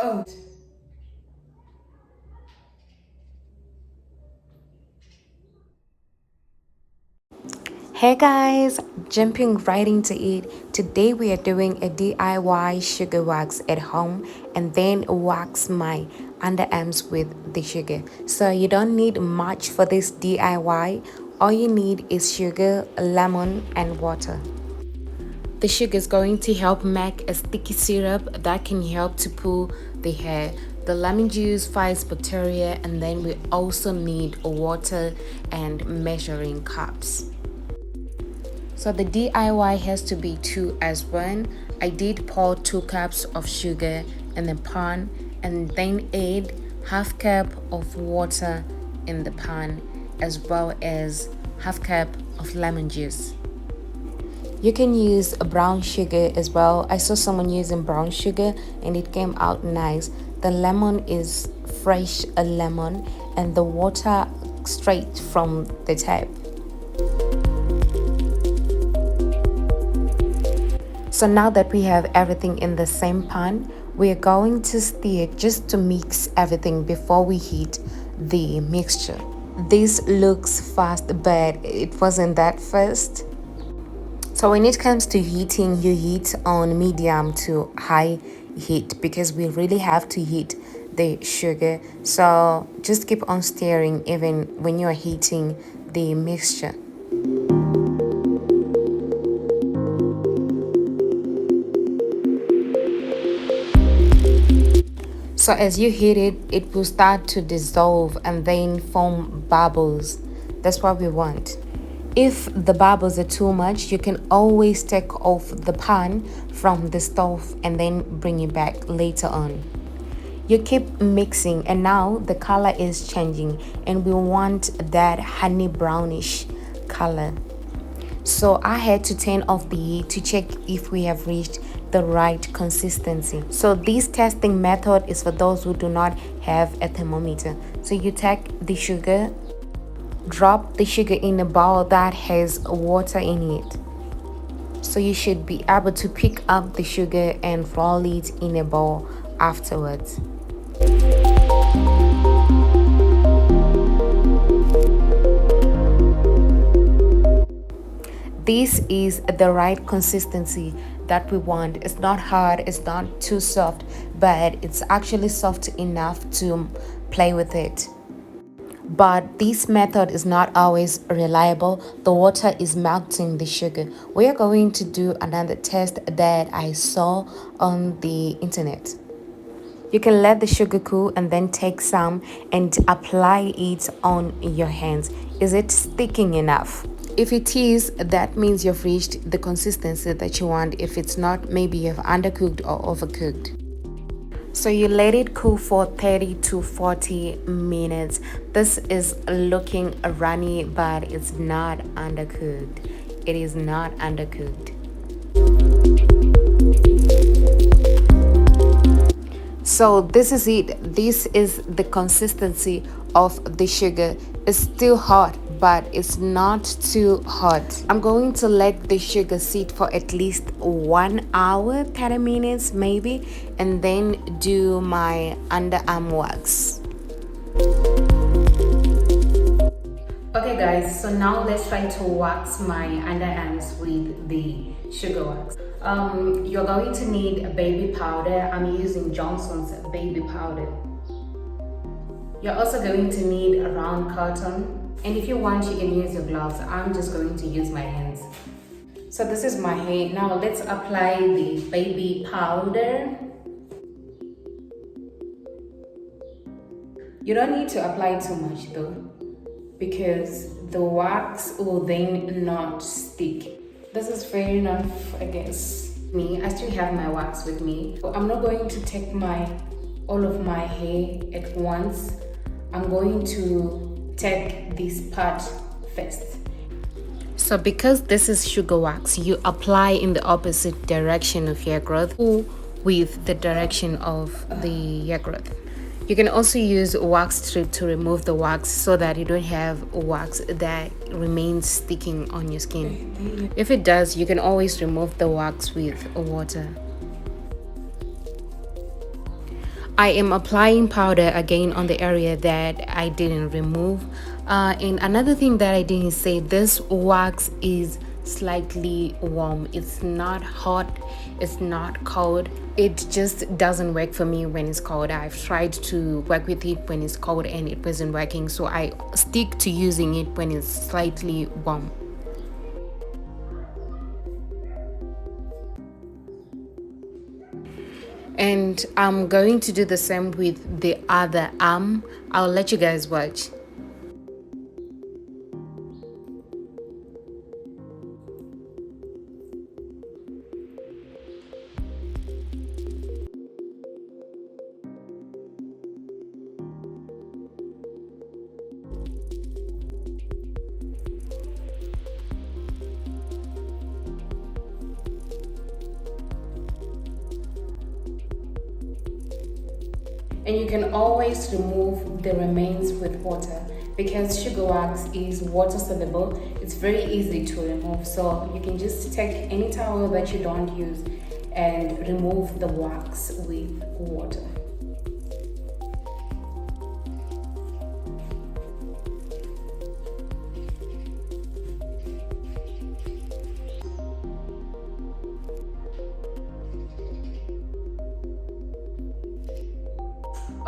Oh. Hey guys, jumping right into it. Today we are doing a DIY sugar wax at home and then wax my underarms with the sugar. So you don't need much for this DIY. All you need is sugar, lemon and water. The sugar is going to help make a sticky syrup that can help to pull the hair. The lemon juice fights bacteria, and then we also need water and measuring cups. So the DIY has to be 2 as 1. I did pour 2 cups of sugar in the pan and then add half cup of water in the pan as well as half cup of lemon juice. You can use a brown sugar as well. I saw someone using brown sugar and it came out nice. The lemon is fresh lemon and the water straight from the tap. So now that we have everything in the same pan, we are going to stir just to mix everything before we heat the mixture. This looks fast, but it wasn't that fast. So when it comes to heating, you heat on medium to high heat because we really have to heat the sugar. So just keep on stirring even when you're heating the mixture. So as you heat it, it will start to dissolve and then form bubbles. That's what we want. If the bubbles are too much, you can always take off the pan from the stove and then bring it back later on. You keep mixing and now the color is changing and we want that honey brownish color. So I had to turn off the heat to check if we have reached the right consistency. So this testing method is for those who do not have a thermometer. So you take the sugar, drop the sugar in a bowl that has water in it. So you should be able to pick up the sugar and roll it in a bowl afterwards. This is the right consistency that we want. It's not hard, it's not too soft, but it's actually soft enough to play with it. But this method is not always reliable. The water is melting the sugar. We are going to do another test that I saw on the internet. You can let the sugar cool and then take some and apply it on your hands. Is it sticking enough? If it is, that means you've reached the consistency that you want. If it's not, maybe you've undercooked or overcooked. So you let it cool for 30 to 40 minutes. This is looking runny, but it's not undercooked. It is not undercooked. So this is it. This is the consistency of the sugar. It's still hot, but it's not too hot. I'm going to let the sugar sit for at least 1 hour, 30 minutes maybe, and then do my underarm wax. Okay guys, so now let's try to wax my underarms with the sugar wax. You're going to need a baby powder. I'm using Johnson's baby powder. You're also going to need a round cotton, and if you want you can use your gloves. I'm just going to use my hands. So this is my hair. Now let's apply the baby powder. You don't need to apply too much though, because the wax will then not stick. This is fair enough, I guess. I still have my wax with me. I'm not going to take all of my hair at once. I'm going to take this part first. So because this is sugar wax, you apply in the opposite direction of hair growth or with the direction of the hair growth. You can also use wax strip to remove the wax so that you don't have wax that remains sticking on your skin. If it does, you can always remove the wax with water. I am applying powder again on the area that I didn't remove. And another thing that I didn't say, this wax is slightly warm. It's not hot, it's not cold. It just doesn't work for me when it's cold. I've tried to work with it when it's cold and it wasn't working. So I stick to using it when it's slightly warm. And I'm going to do the same with the other arm. I'll let you guys watch. And you can always remove the remains with water because sugar wax is water soluble. It's very easy to remove, so you can just take any towel that you don't use and remove the wax with water.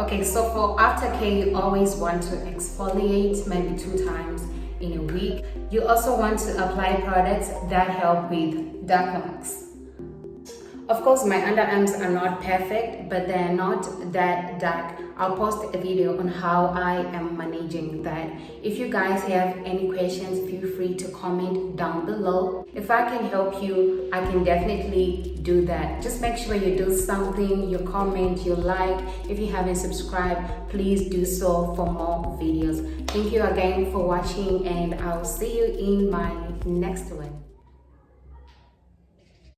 Okay, so for aftercare, you always want to exfoliate maybe 2 times in a week. You also want to apply products that help with dark marks. Of course, my underarms are not perfect, but they're not that dark. I'll post a video on how I am managing that. If you guys have any questions, feel free to comment down below. If I can help you, I can definitely do that. Just make sure you do something, you comment, you like. If you haven't subscribed, please do so for more videos. Thank you again for watching, and I'll see you in my next one.